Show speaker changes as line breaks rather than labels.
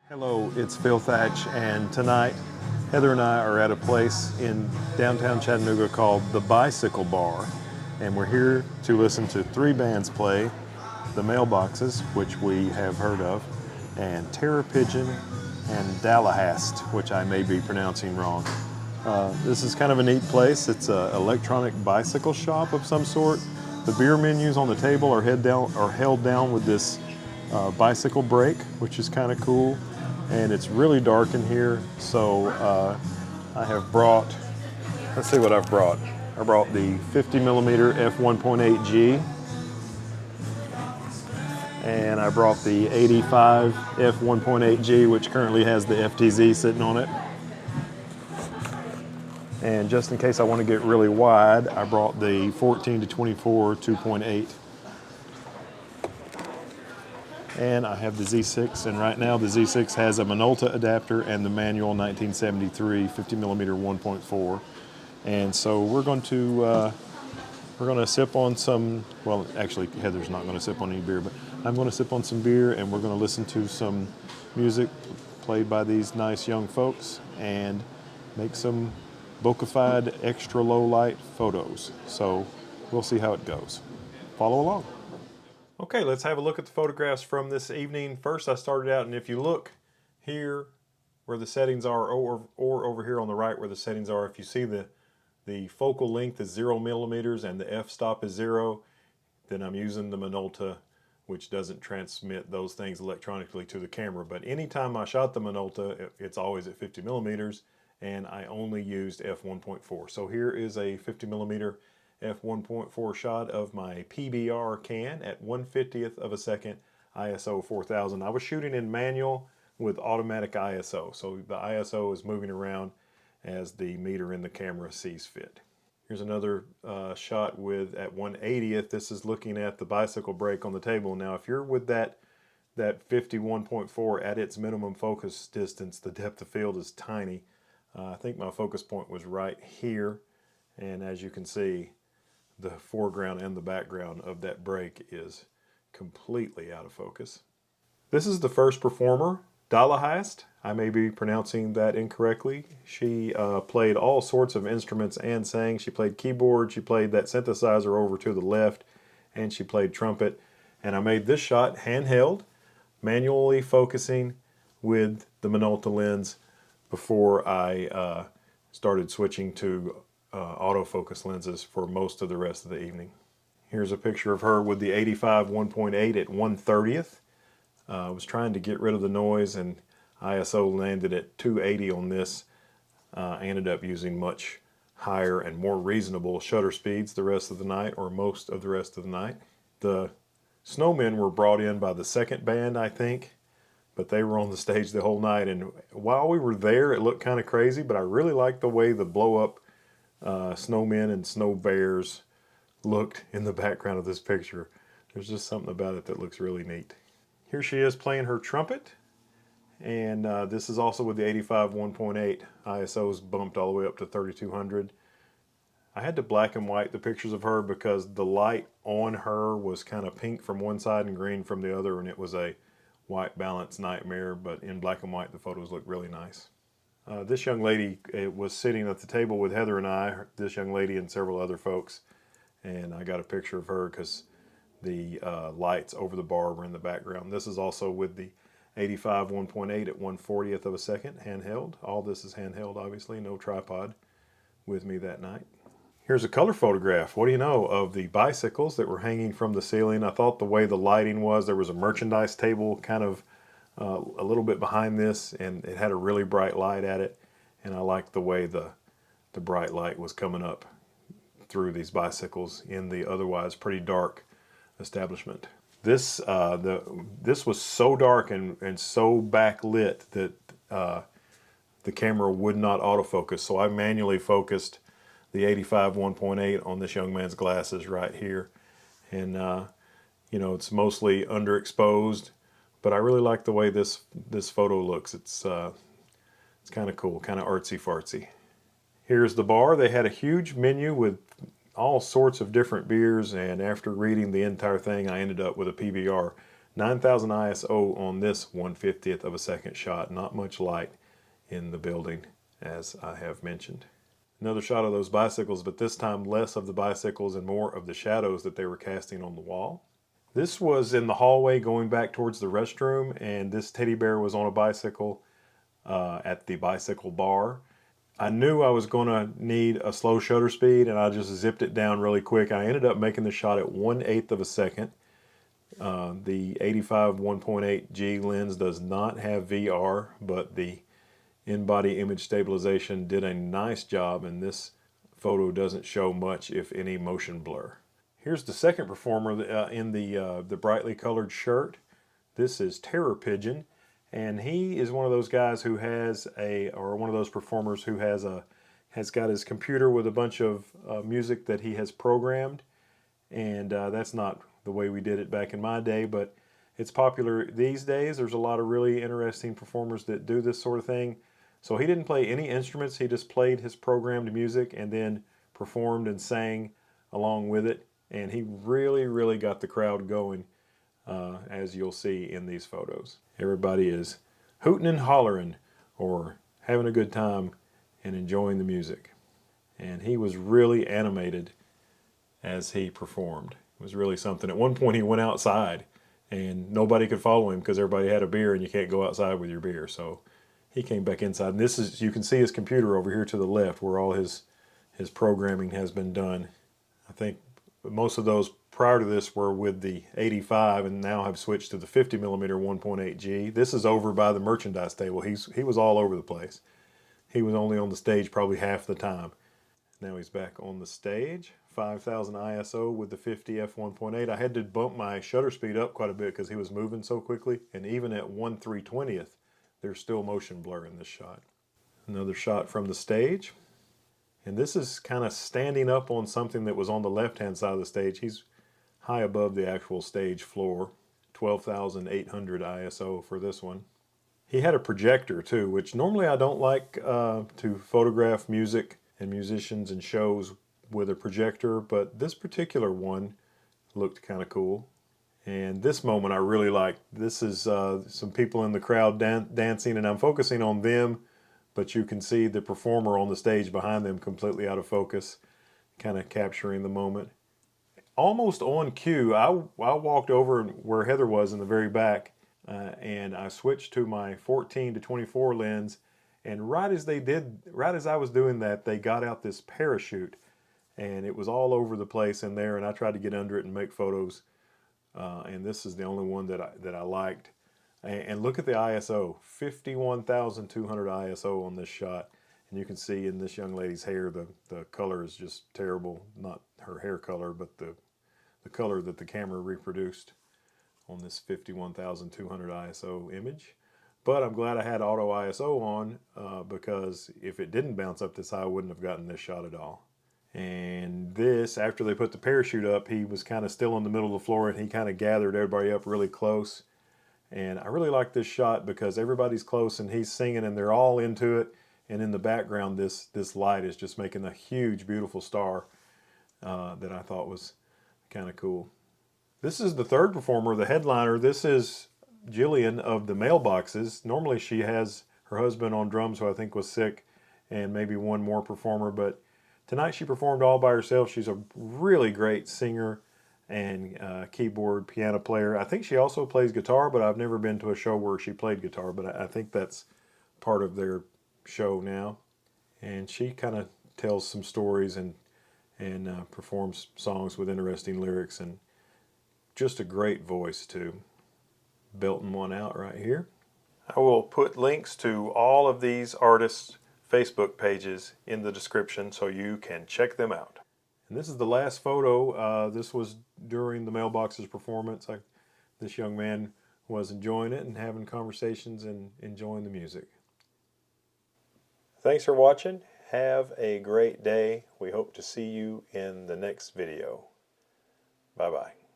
Hello, it's Phil Thatch, and tonight Heather and I are at a place in downtown Chattanooga called the Bicycle Bar, and we're here to listen to three bands play: the Mailboxes, which we have heard of, and Terror Pigeon, and Dallahast, which I may be pronouncing wrong. This is kind of a neat place. It's an electronic bicycle shop of some sort. The beer menus on the table are held down with this bicycle brake, which is kind of cool. And it's really dark in here, so I have brought, let's see what I've brought. I brought the 50mm f1.8G, and I brought the 85 f1.8G, which currently has the FTZ sitting on it. And just in case I want to get really wide, I brought the 14 to 24 2.8. And I have the Z6, and right now the Z6 has a Minolta adapter and the manual 1973 50mm 1.4. And so we're going to sip on some, well, actually Heather's not going to sip on any beer, but I'm going to sip on some beer, and we're going to listen to some music played by these nice young folks and make some bokeh-fied extra low light photos. So we'll see how it goes. Follow along. Okay, let's have a look at the photographs from this evening. First, I started out, and if you look here where the settings are, or over here on the right where the settings are, if you see the focal length is 0mm and the f-stop is 0, then I'm using the Minolta, which doesn't transmit those things electronically to the camera. But anytime I shot the Minolta, it's always at 50mm, and I only used f1.4. So here is a 50mm f1.4 shot of my PBR can at 1/50th of a second, ISO 4000. I was shooting in manual with automatic ISO, so the ISO is moving around as the meter in the camera sees fit. Here's another shot at 1/80th. This is looking at the bicycle brake on the table. Now if you're with that 51.4 at its minimum focus distance, the depth of field is tiny. I think my focus point was right here, and as you can see, the foreground and the background of that brake is completely out of focus. This is the first performer, Dallahast. I may be pronouncing that incorrectly. She played all sorts of instruments and sang. She played keyboard, she played that synthesizer over to the left, and she played trumpet. And I made this shot handheld, manually focusing with the Minolta lens before I started switching to autofocus lenses for most of the rest of the evening. Here's a picture of her with the 85 1.8 at 1/30th. I was trying to get rid of the noise, and ISO landed at 280 on this. I ended up using much higher and more reasonable shutter speeds the rest of the night, or most of the rest of the night. The snowmen were brought in by the second band, I think, but they were on the stage the whole night, and while we were there it looked kind of crazy, but I really liked the way the blow-up snowmen and snow bears looked in the background of this picture. There's just something about it that looks really neat. Here she is playing her trumpet, and this is also with the 85 1.8. ISO's bumped all the way up to 3200. I had to black and white the pictures of her because the light on her was kind of pink from one side and green from the other, and it was a white balance nightmare, but in black and white the photos look really nice. This young lady was sitting at the table with Heather and I, this young lady and several other folks, and I got a picture of her because the lights over the bar were in the background. This is also with the 85 1.8 at 1/40th of a second, handheld. All this is handheld, obviously, no tripod with me that night. Here's a color photograph, what do you know, of the bicycles that were hanging from the ceiling. I thought the way the lighting was, there was a merchandise table kind of a little bit behind this, and it had a really bright light at it, and I liked the way the bright light was coming up through these bicycles in the otherwise pretty dark establishment. This was so dark and so backlit that the camera would not autofocus, so I manually focused the 85 1.8 on this young man's glasses right here, and you know, it's mostly underexposed, but I really like the way this photo looks. It's kind of cool, kind of artsy fartsy. Here's the bar. They had a huge menu with all sorts of different beers, and after reading the entire thing I ended up with a PBR 9,000 ISO on this 1/50th of a second shot. Not much light in the building, as I have mentioned. Another shot of those bicycles, but this time less of the bicycles and more of the shadows that they were casting on the wall. This was in the hallway going back towards the restroom, and this teddy bear was on a bicycle at the bicycle bar. I knew I was going to need a slow shutter speed, and I just zipped it down really quick. I ended up making the shot at 1/8 of a second. The 85 1.8G lens does not have VR, but the in-body image stabilization did a nice job, and this photo doesn't show much, if any, motion blur. Here's the second performer in the brightly colored shirt. This is Terror Pigeon, and he is one of those guys who has one of those performers who has got his computer with a bunch of music that he has programmed, and that's not the way we did it back in my day, but it's popular these days. There's a lot of really interesting performers that do this sort of thing. So he didn't play any instruments, he just played his programmed music and then performed and sang along with it. And he really got the crowd going, as you'll see in these photos. Everybody is hooting and hollering, or having a good time and enjoying the music. And he was really animated as he performed. It was really something. At one point he went outside and nobody could follow him because everybody had a beer, and you can't go outside with your beer. So he came back inside. And this is, you can see his computer over here to the left where all his programming has been done. I think most of those prior to this were with the 85, and now have switched to the 50mm 1.8G. This is over by the merchandise table. He was all over the place. He was only on the stage probably half the time. Now he's back on the stage. 5,000 ISO with the 50 f1.8. I had to bump my shutter speed up quite a bit because he was moving so quickly, and even at 1/320th, there's still motion blur in this shot. Another shot from the stage. And this is kind of standing up on something that was on the left-hand side of the stage. He's high above the actual stage floor. 12,800 ISO for this one. He had a projector too, which normally I don't like to photograph music and musicians and shows with a projector, but this particular one looked kind of cool. And this moment I really liked. This is some people in the crowd dancing, and I'm focusing on them, but you can see the performer on the stage behind them completely out of focus, kind of capturing the moment. Almost on cue, I walked over where Heather was in the very back, and I switched to my 14 to 24 lens, and right as I was doing that, they got out this parachute, and it was all over the place in there, and I tried to get under it and make photos, and this is the only one that I liked. And look at the ISO, 51,200 ISO on this shot. And you can see in this young lady's hair, the color is just terrible. Not her hair color, but the color that the camera reproduced on this 51,200 ISO image. But I'm glad I had auto ISO on, because if it didn't bounce up this high, I wouldn't have gotten this shot at all. And this, after they put the parachute up, he was kind of still in the middle of the floor, and he kind of gathered everybody up really close. And I really like this shot because everybody's close and he's singing and they're all into it. And in the background, this light is just making a huge, beautiful star that I thought was kind of cool. This is the third performer, the headliner. This is Jillian of the Mailboxes. Normally she has her husband on drums, who I think was sick, and maybe one more performer. But tonight she performed all by herself. She's a really great singer and keyboard piano player. I think she also plays guitar, but I've never been to a show where she played guitar, but I think that's part of their show now. And she kind of tells some stories and performs songs with interesting lyrics, and just a great voice too. Belting one out right here. I will put links to all of these artists' Facebook pages in the description so you can check them out. And this is the last photo. This was during the Mailboxes performance. This young man was enjoying it and having conversations and enjoying the music. Thanks for watching. Have a great day. We hope to see you in the next video. Bye-bye.